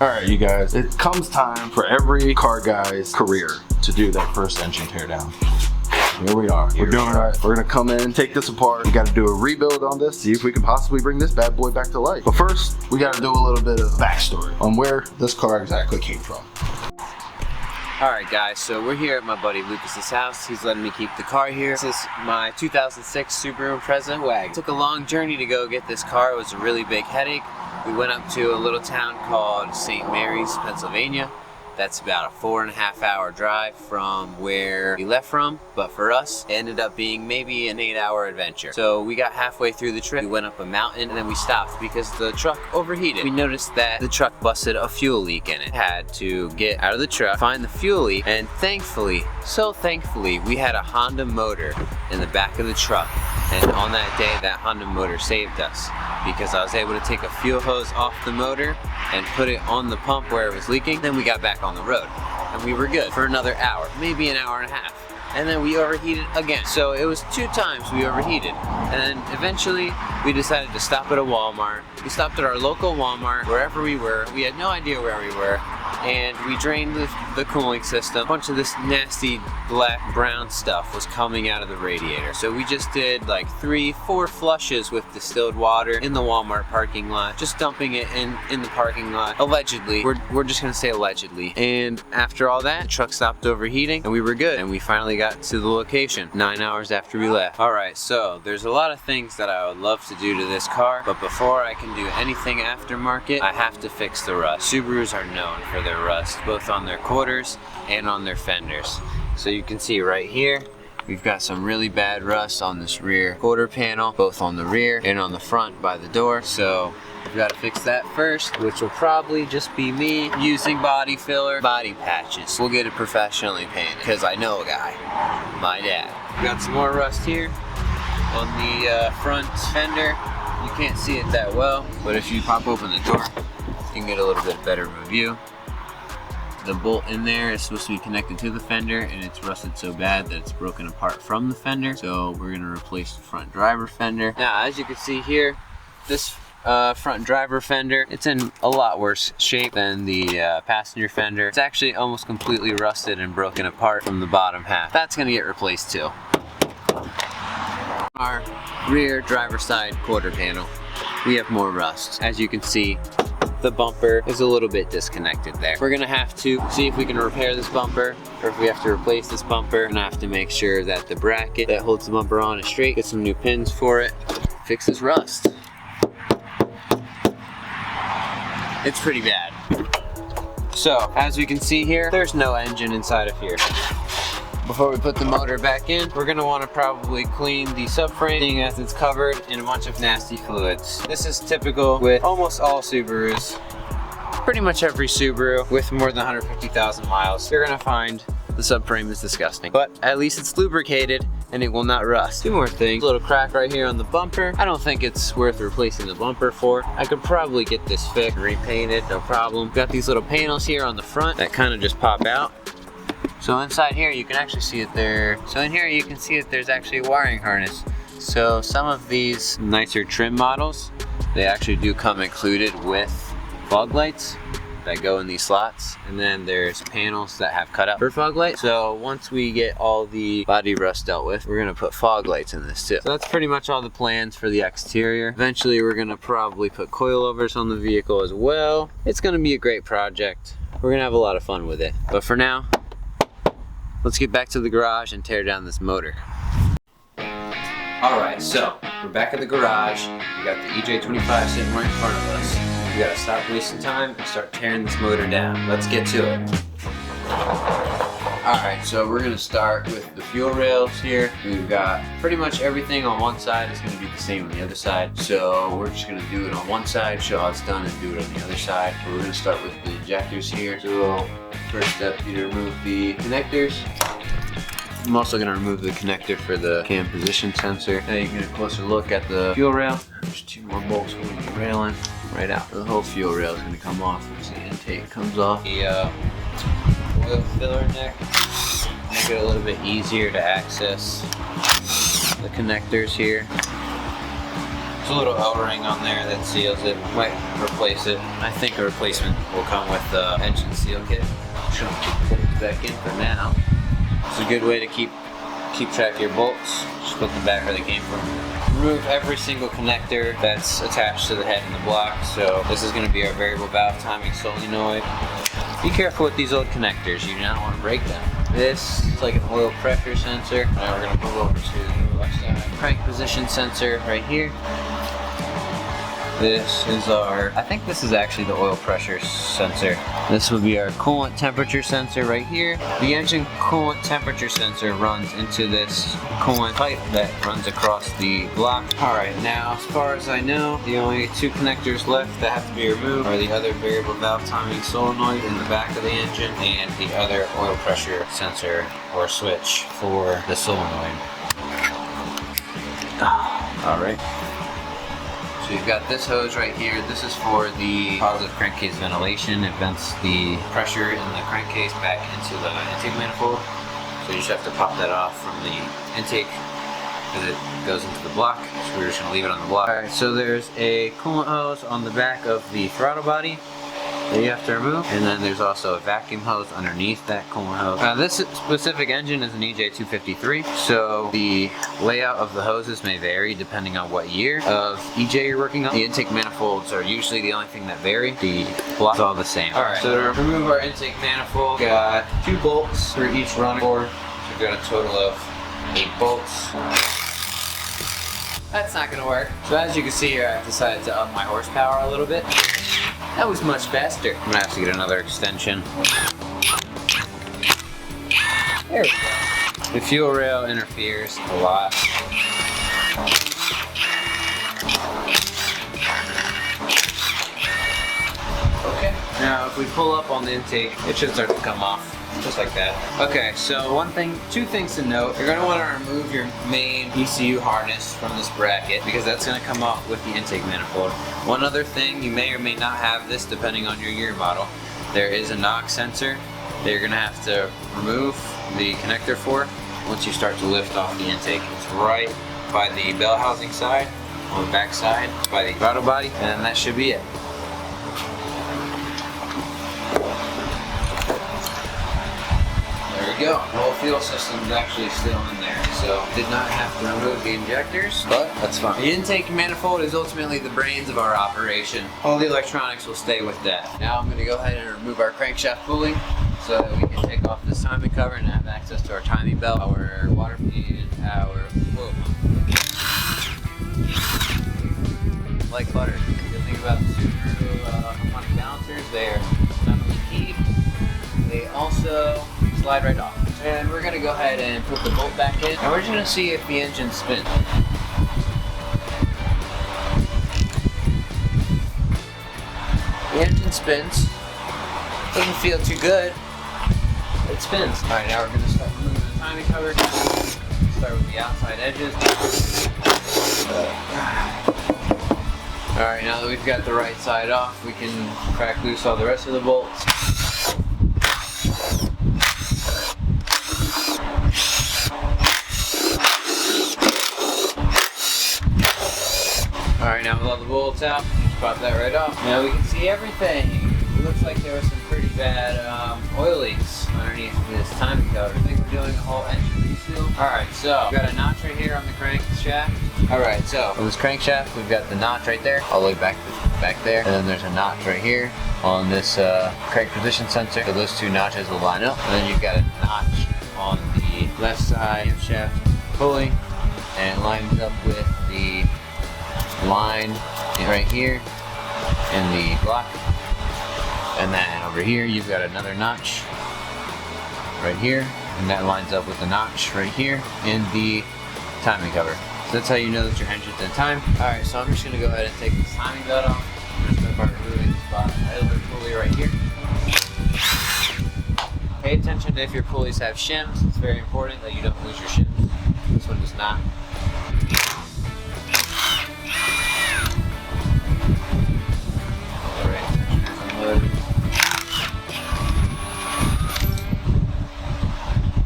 Alright, you guys, it comes time for every car guy's career to do that first engine teardown. Here we are. We're doing it. We're gonna come in, take this apart. We gotta do a rebuild on this, see if we can possibly bring this bad boy back to life. But first, we gotta do a little bit of backstory on where this car exactly came from. Alright guys, so we're here at my buddy Lucas's house. He's letting me keep the car here. This is my 2006 Subaru Impreza wagon. It took a long journey to go get this car. It was a really big headache. We went up to a little town called St. Mary's, Pennsylvania. That's about a 4.5 hour drive from where we left from, but for us, it ended up being maybe an 8-hour adventure. So we got halfway through the trip, we went up a mountain, and then we stopped because the truck overheated. We noticed that the truck busted a fuel leak in it. Had to get out of the truck, find the fuel leak, and thankfully, so thankfully, we had a Honda motor in the back of the truck. And on that day, that Honda motor saved us because I was able to take a fuel hose off the motor and put it on the pump where it was leaking. Then we got back on the road and we were good for another hour, maybe an hour and a half. And then we overheated again. So it was 2 times we overheated. And then eventually we decided to stop at a Walmart. We stopped at our local Walmart, wherever we were. We had no idea where we were. And we drained the cooling system. A bunch of this nasty black brown stuff was coming out of the radiator. So we just did like 3-4 flushes with distilled water in the Walmart parking lot, just dumping it in the parking lot. Allegedly, we're just gonna say allegedly. And after all that, the truck stopped overheating and we were good. And we finally got to the location 9 hours after we left. All right, so there's a lot of things that I would love to do to this car, but before I can do anything aftermarket, I have to fix the rust. Subarus are known for their rust, both on their quarters and on their fenders. So you can see right here, we've got some really bad rust on this rear quarter panel, both on the rear and on the front by the door. So we've got to fix that first, which will probably just be me using body filler, body patches. We'll get it professionally painted because I know a guy, my dad. We've got some more rust here on the front fender. You can't see it that well, but if you pop open the door, you can get a little bit better of a view. The bolt in there is supposed to be connected to the fender and it's rusted so bad that it's broken apart from the fender. So we're gonna replace the front driver fender. Now, as you can see here, this front driver fender, it's in a lot worse shape than the passenger fender. It's actually almost completely rusted and broken apart from the bottom half. That's gonna get replaced too. Our rear driver side quarter panel, we have more rust. As you can see, the bumper is a little bit disconnected there. We're gonna have to see if we can repair this bumper or if we have to replace this bumper. We're gonna have to make sure that the bracket that holds the bumper on is straight, get some new pins for it, fix this rust. It's pretty bad. So, as we can see here, there's no engine inside of here. Before we put the motor back in, we're gonna wanna probably clean the subframe, seeing as it's covered in a bunch of nasty fluids. This is typical with almost all Subarus. Pretty much every Subaru with more than 150,000 miles, you're gonna find the subframe is disgusting. But at least it's lubricated and it will not rust. 2 more things. A little crack right here on the bumper. I don't think it's worth replacing the bumper for. I could probably get this fixed, repaint it, no problem. Got these little panels here on the front that kind of just pop out. So inside here, you can actually see it there. So in here, you can see that there's actually a wiring harness. So some of these nicer trim models, they actually do come included with fog lights that go in these slots. And then there's panels that have cut out for fog lights. So once we get all the body rust dealt with, we're gonna put fog lights in this too. So that's pretty much all the plans for the exterior. Eventually, we're gonna probably put coilovers on the vehicle as well. It's gonna be a great project. We're gonna have a lot of fun with it. But for now, let's get back to the garage and tear down this motor. Alright, so we're back at the garage. We got the EJ25 sitting right in front of us. We gotta stop wasting time and start tearing this motor down. Let's get to it. Alright, so we're gonna start with the fuel rails here. We've got pretty much everything on one side is gonna be the same on the other side. So we're just gonna do it on one side, show how it's done, and do it on the other side. So we're gonna start with the injectors here. So first step, you remove the connectors. I'm also gonna remove the connector for the cam position sensor. Now you can get a closer look at the fuel rail. There's 2 more bolts holding the railing right out. The whole fuel rail is gonna come off once the intake comes off. The oil filler neck, make it a little bit easier to access the connectors here. There's a little O-ring on there that seals it. Might replace it. I think a replacement will come with the engine seal kit. Just gonna put the bolts back in for now. It's a good way to keep track of your bolts. Just put them back where they came from. Remove every single connector that's attached to the head and the block. So this is going to be our variable valve timing solenoid. Be careful with these old connectors. You do not want to break them. This is like an oil pressure sensor. Now we're going to move over to the left side. Crank position sensor right here. This is our, I think this is actually the oil pressure sensor. This would be our coolant temperature sensor right here. The engine coolant temperature sensor runs into this coolant pipe that runs across the block. Alright, now as far as I know, the only two connectors left that have to be removed are the other variable valve timing solenoid in the back of the engine and the other oil pressure sensor or switch for the solenoid. Alright. So you've got this hose right here. This is for the positive crankcase ventilation. It vents the pressure in the crankcase back into the intake manifold. So you just have to pop that off from the intake because it goes into the block. So we're just gonna leave it on the block. Alright, so there's a coolant hose on the back of the throttle body that you have to remove. And then there's also a vacuum hose underneath that coolant hose. Now this specific engine is an EJ253, so the layout of the hoses may vary depending on what year of EJ you're working on. The intake manifolds are usually the only thing that vary. The block is all the same. Alright, so to remove our intake manifold, we got 2 bolts for each running board. So we've got a total of 8 bolts. That's not gonna work. So as you can see here, I've decided to up my horsepower a little bit. That was much faster. I'm gonna have to get another extension. There we go. The fuel rail interferes a lot. Okay. Now if we pull up on the intake, it should start to come off. Just like that. Okay, so two things to note. You're gonna wanna remove your main ECU harness from this bracket because that's gonna come off with the intake manifold. One other thing, you may or may not have this depending on your year model. There is a knock sensor that you're gonna have to remove the connector for once you start to lift off the intake. It's right by the bell housing side, on the back side, by the throttle body, and that should be it. Go. The whole fuel system is actually still in there, so did not have to remove the injectors, but that's fine. The intake manifold is ultimately the brains of our operation. All the electronics will stay with that. Now I'm going to go ahead and remove our crankshaft pulley so that we can take off this timing cover and have access to our timing belt, our water feed, our whoa. Like butter. The good thing about the Subaru harmonic balancers, they're not only heat, they also slide right off. And we're gonna go ahead and put the bolt back in. And we're just gonna see if the engine spins. The engine spins. Doesn't feel too good. It spins. Alright, now we're gonna start removing the timing cover. Start with the outside edges. Alright, now that we've got the right side off, we can crack loose all the rest of the bolts. Alright, now with all the bolts out, just pop that right off. Now we can see everything. It looks like there were some pretty bad oil leaks underneath this timing cover. I think we're doing a whole engine reseal. Alright, so we've got a notch right here on the crankshaft. Alright, so for this crankshaft, we've got the notch right there, all the way back there. And then there's a notch right here on this crank position sensor. So those two notches will line up. And then you've got a notch on the left side shaft pulley. And it lines up with the line right here in the block, and then over here you've got another notch right here, and that lines up with the notch right here in the timing cover. So that's how you know that your engine's in time. Alright, so I'm just going to go ahead and take this timing belt off. I'm going to start by removing this idler pulley right here. Pay attention to if your pulleys have shims. It's very important that you don't lose your shims. This one does not.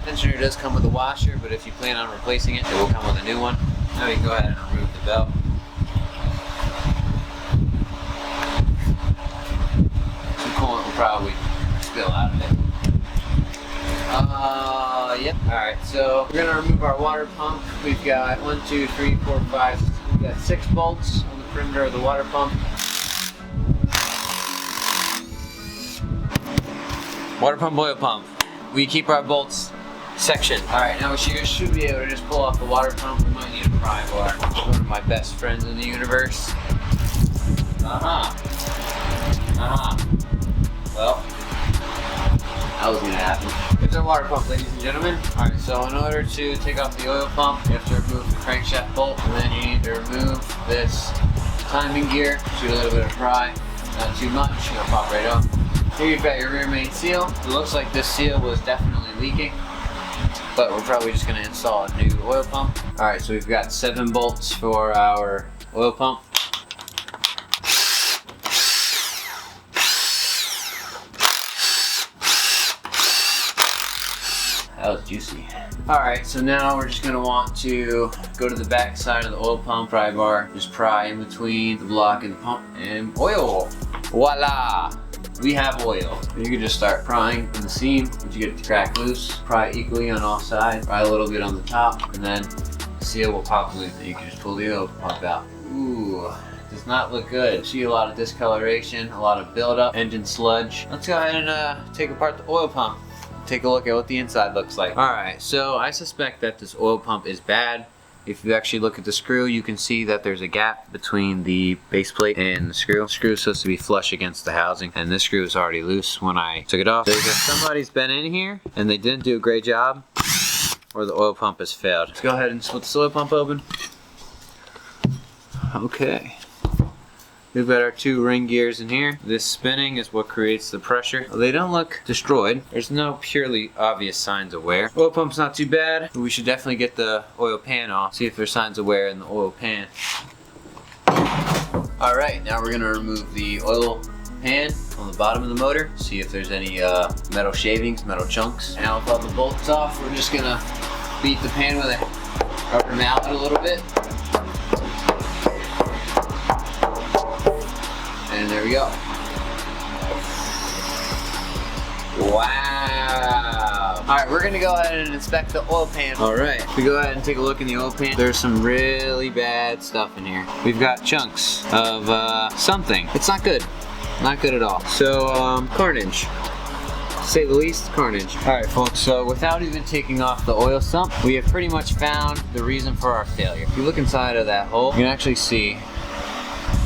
Tensioner does come with a washer, but if you plan on replacing it, it will come with a new one. Now you can go ahead and remove the belt. will probably spill out of it. Yep. Alright, so we're gonna remove our water pump. We've got 1, 2, 3, 4, 5. We've got 6 bolts on the perimeter of the water pump. Water pump, oil pump. We keep our bolts sectioned. Alright, now we should be able to just pull off the water pump. We might need a pry bar. One of my best friends in the universe. Well, that was gonna happen. Here's our water pump, ladies and gentlemen. Alright, so in order to take off the oil pump, you have to remove the crankshaft bolt, and then you need to remove this timing gear. Shoot a little bit of pry, not too much, it'll pop right off. Here you've got your rear main seal. It looks like this seal was definitely leaking, but we're probably just gonna install a new oil pump. Alright, so we've got 7 bolts for our oil pump. That was juicy. Alright, so now we're just gonna want to go to the back side of the oil pump, pry bar, just pry in between the block and the pump, and oil. Voila! We have oil. You can just start prying in the seam. Once you get it to crack loose, pry equally on all sides, pry a little bit on the top, and then the seal will pop loose. And you can just pull the oil pump out. Ooh, does not look good. See a lot of discoloration, a lot of buildup, engine sludge. Let's go ahead and take apart the oil pump. Take a look at what the inside looks like. Alright, so I suspect that this oil pump is bad. If you actually look at the screw, you can see that there's a gap between the base plate and the screw. The screw is supposed to be flush against the housing, and this screw is already loose when I took it off. So either somebody's been in here and they didn't do a great job, or the oil pump has failed. Let's go ahead and split the oil pump open. Okay. We've got our 2 ring gears in here. This spinning is what creates the pressure. Well, they don't look destroyed. There's no purely obvious signs of wear. Oil pump's not too bad, but we should definitely get the oil pan off. See if there's signs of wear in the oil pan. Alright, now we're gonna remove the oil pan on the bottom of the motor. See if there's any metal shavings, metal chunks. Now with all the bolts off, we're just gonna beat the pan with a rubber mallet a little bit. And there we go. Wow. Alright, we're gonna go ahead and inspect the oil pan. Alright, if we go ahead and take a look in the oil pan, there's some really bad stuff in here. We've got chunks of something. It's not good. Not good at all. So, carnage. To say the least, carnage. Alright folks, so without even taking off the oil sump, we have pretty much found the reason for our failure. If you look inside of that hole, you can actually see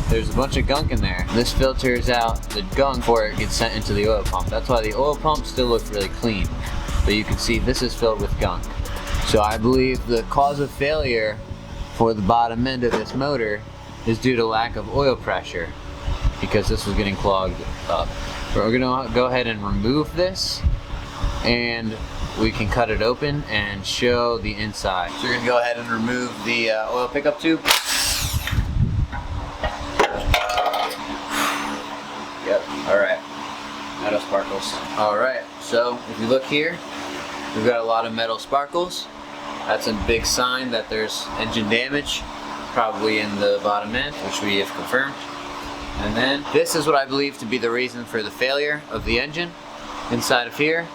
there's a bunch of gunk in there. This filters out the gunk before it gets sent into the oil pump. That's why the oil pump still looks really clean. But you can see this is filled with gunk. So I believe the cause of failure for the bottom end of this motor is due to lack of oil pressure, because this was getting clogged up. We're gonna go ahead and remove this, and we can cut it open and show the inside. So we're gonna go ahead and remove the oil pickup tube. Yep, alright. Metal sparkles. Alright, so if you look here, we've got a lot of metal sparkles. That's a big sign that there's engine damage, probably in the bottom end, which we have confirmed. And then, this is what I believe to be the reason for the failure of the engine. Inside of here,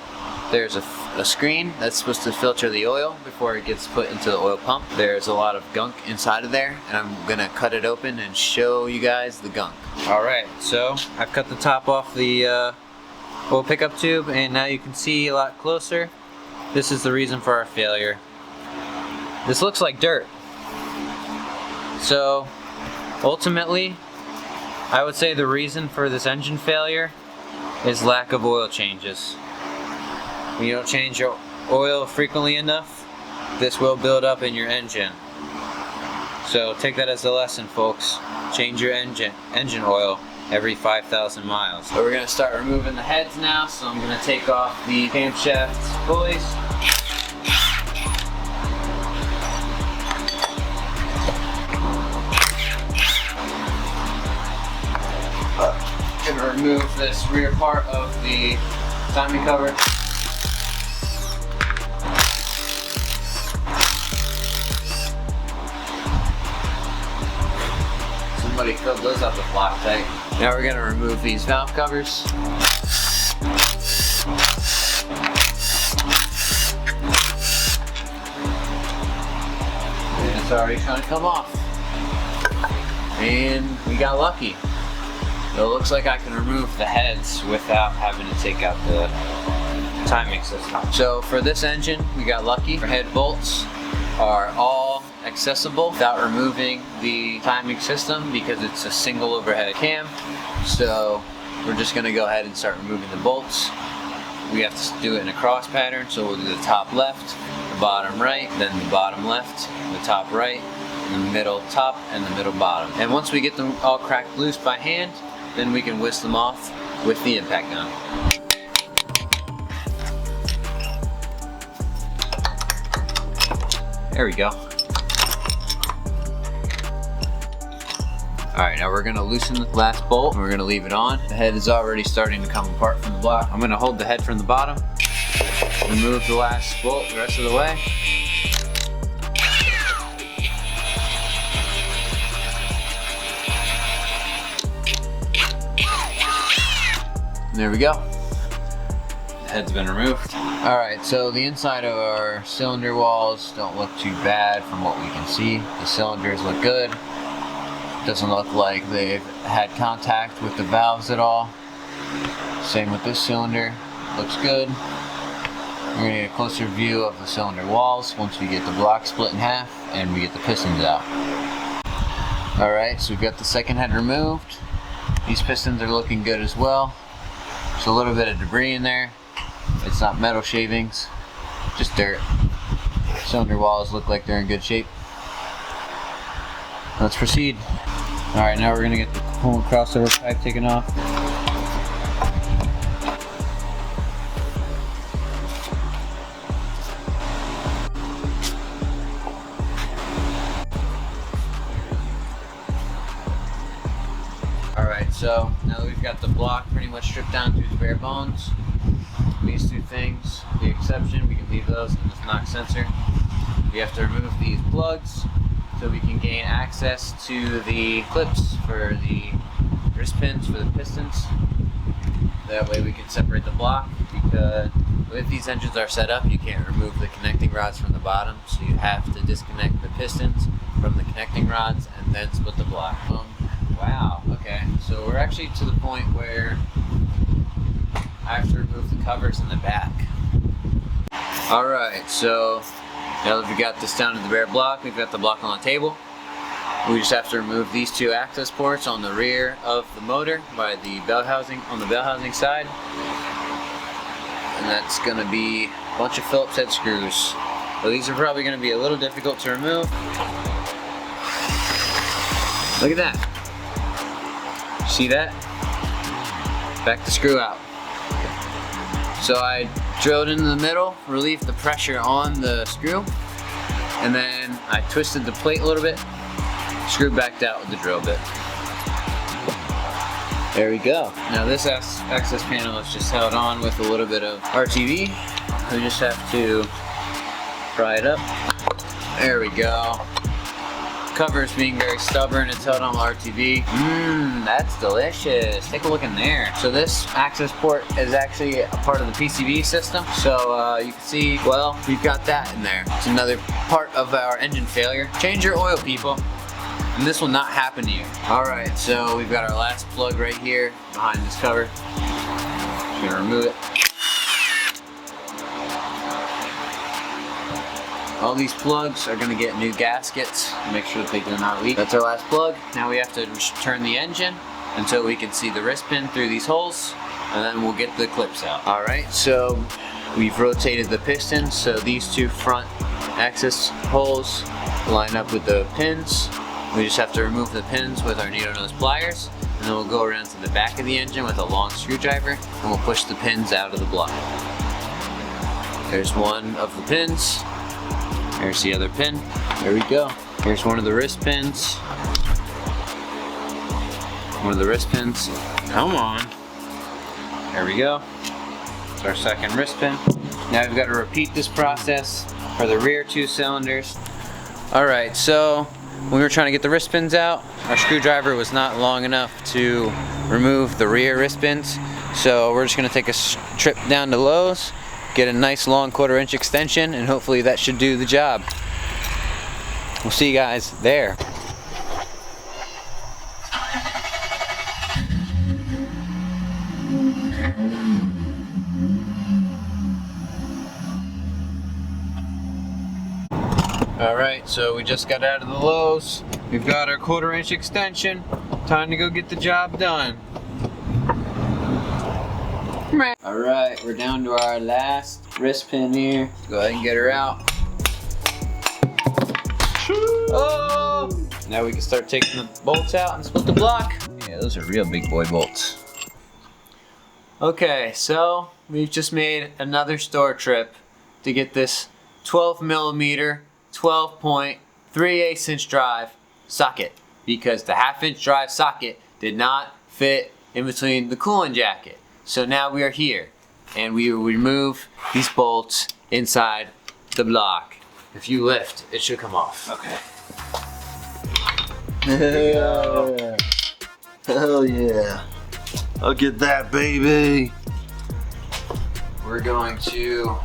there's a screen that's supposed to filter the oil before it gets put into the oil pump. There's a lot of gunk inside of there, and I'm gonna cut it open and show you guys the gunk. Alright, so I've cut the top off the oil pickup tube, and now you can see a lot closer. This is the reason for our failure. This looks like dirt. So, ultimately, I would say the reason for this engine failure is lack of oil changes. When you don't change your oil frequently enough, this will build up in your engine. So take that as a lesson, folks. Change your engine oil every 5,000 miles. So we're gonna start removing the heads now. So I'm gonna take off the camshaft pulleys. Gonna remove this rear part of the timing cover. Somebody filled those up with Loctite. Now we're gonna remove these valve covers. already trying to come off. And we got lucky. So it looks like I can remove the heads without having to take out the timing system. So for this engine, we got lucky. Our head bolts are all accessible without removing the timing system because it's a single overhead cam. So we're just gonna go ahead and start removing the bolts. We have to do it in a cross pattern, so we'll do the top left, the bottom right, then the bottom left, the top right, and the middle top, and the middle bottom. And once we get them all cracked loose by hand, then we can whisk them off with the impact gun. There we go. Alright, now we're gonna loosen the last bolt and we're gonna leave it on. The head is already starting to come apart from the block. I'm gonna hold the head from the bottom, remove the last bolt the rest of the way. And there we go. The head's been removed. Alright, so the inside of our cylinder walls don't look too bad from what we can see. The cylinders look good. Doesn't look like they've had contact with the valves at all. Same with this cylinder, looks good. We're gonna get a closer view of the cylinder walls once we get the block split in half and we get the pistons out. Alright, so we've got the second head removed. These pistons are looking good as well. There's a little bit of debris in there. It's not metal shavings, just dirt. Cylinder walls look like they're in good shape. Let's proceed. Alright, now we're gonna get the coolant crossover pipe taken off. Alright, so now that we've got the block pretty much stripped down to its bare bones, these two things, the exception, we can leave those in this knock sensor. We have to remove these plugs so we can gain access to the clips for the wrist pins for the pistons. That way we can separate the block, because if these engines are set up, you can't remove the connecting rods from the bottom, so you have to disconnect the pistons from the connecting rods and then split the block. Wow, okay, so we're actually to the point where I have to remove the covers in the back. Alright, so now that we got this down to the bare block, we've got the block on the table. We just have to remove these two access ports on the rear of the motor by the bell housing, on the bell housing side. And that's gonna be a bunch of Phillips head screws. So these are probably gonna be a little difficult to remove. Look at that. See that? Back the screw out. So I drilled into the middle, relieved the pressure on the screw, and then I twisted the plate a little bit, screwed back out with the drill bit. There we go. Now this access panel is just held on with a little bit of RTV. We just have to pry it up. There we go. Cover's being very stubborn, it's held on RTV. That's delicious. Take a look in there. So this access port is actually a part of the PCV system. So you can see, well, we've got that in there. It's another part of our engine failure. Change your oil, people, and this will not happen to you. All right, so we've got our last plug right here behind this cover. Just gonna remove it. All these plugs are gonna get new gaskets. Make sure that they do not leak. That's our last plug. Now we have to turn the engine until we can see the wrist pin through these holes, and then we'll get the clips out. All right, so we've rotated the pistons, so these two front access holes line up with the pins. We just have to remove the pins with our needle nose pliers, and then we'll go around to the back of the engine with a long screwdriver, and we'll push the pins out of the block. There's one of the pins. There's the other pin. There we go. Here's one of the wrist pins. One of the wrist pins. Come on. There we go. It's our second wrist pin. Now we've got to repeat this process for the rear two cylinders. Alright, so when we were trying to get the wrist pins out, our screwdriver was not long enough to remove the rear wrist pins. So we're just going to take a trip down to Lowe's, get a nice long 1/4 inch extension, and hopefully that should do the job. We'll see you guys there. Alright, so we just got out of the Lowe's. We've got our 1/4 inch extension. Time to go get the job done. Alright, we're down to our last wrist pin here. Go ahead and get her out. Oh! Now we can start taking the bolts out and split the block. Yeah, those are real big boy bolts. Okay, so we've just made another store trip to get this 12mm 12.3/8 inch drive socket, because the 1/2 inch drive socket did not fit in between the coolant jacket. So now we are here and we will remove these bolts inside the block. If you lift, it should come off. Okay. Yeah. Hell yeah. Look at that, baby. We're going to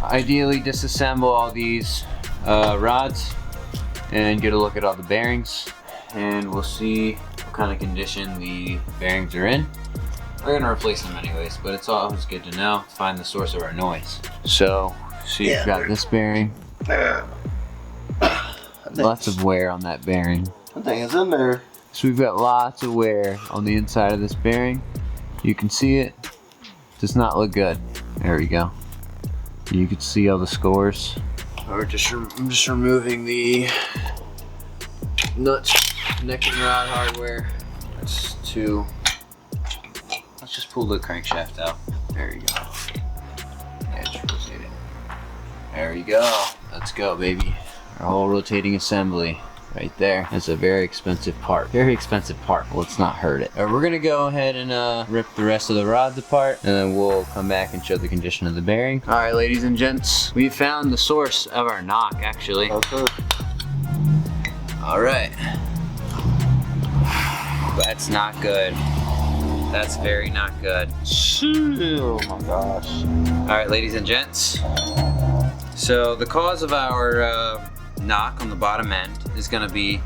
ideally disassemble all these rods and get a look at all the bearings, and we'll see what kind of condition the bearings are in. We're gonna replace them anyways, but it's always good to know, to find the source of our noise. So you've got this bearing. Lots of wear on that bearing. I think it's in there. So we've got lots of wear on the inside of this bearing. You can see it. Does not look good. There we go. You can see all the scores. I'm just removing the nuts, neck and rod hardware. Let's just pull the crankshaft out. There you go. Yeah, just rotate it. There you go. Let's go, baby. Our whole rotating assembly right there. That's a very expensive part. Very expensive part. Let's not hurt it. We're gonna go ahead and rip the rest of the rods apart, and then we'll come back and show the condition of the bearing. All right, ladies and gents, we found the source of our knock, actually. Okay. All right. That's not good. That's very not good. Oh my gosh. All right, ladies and gents. So the cause of our knock on the bottom end is going to be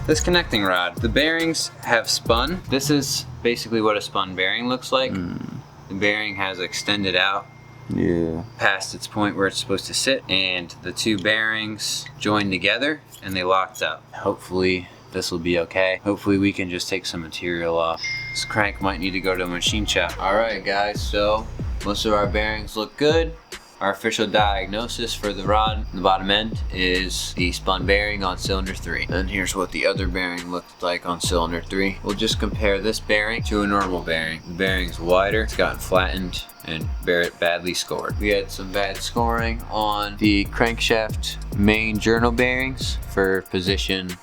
this connecting rod. The bearings have spun. This is basically what a spun bearing looks like. The bearing has extended out past its point where it's supposed to sit, and the two bearings joined together and they locked up. Hopefully this will be okay. Hopefully we can just take some material off. This crank might need to go to a machine shop. All right guys, so most of our bearings look good. Our official diagnosis for the rod on the bottom end is the spun bearing on cylinder 3. And here's what the other bearing looked like on cylinder 3. We'll just compare this bearing to a normal bearing. The bearing's wider, it's gotten flattened, and badly scored. We had some bad scoring on the crankshaft main journal bearings for position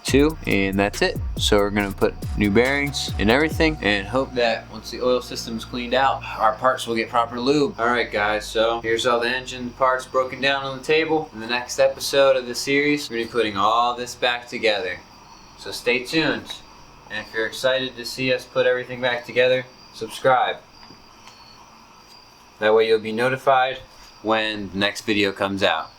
2, and that's it. So we're gonna put new bearings and everything, and hope that once the oil system's cleaned out, our parts will get proper lube. All right guys, so here's all the engine parts broken down on the table. In the next episode of the series, we're gonna be putting all this back together. So stay tuned. And if you're excited to see us put everything back together, subscribe. That way you'll be notified when the next video comes out.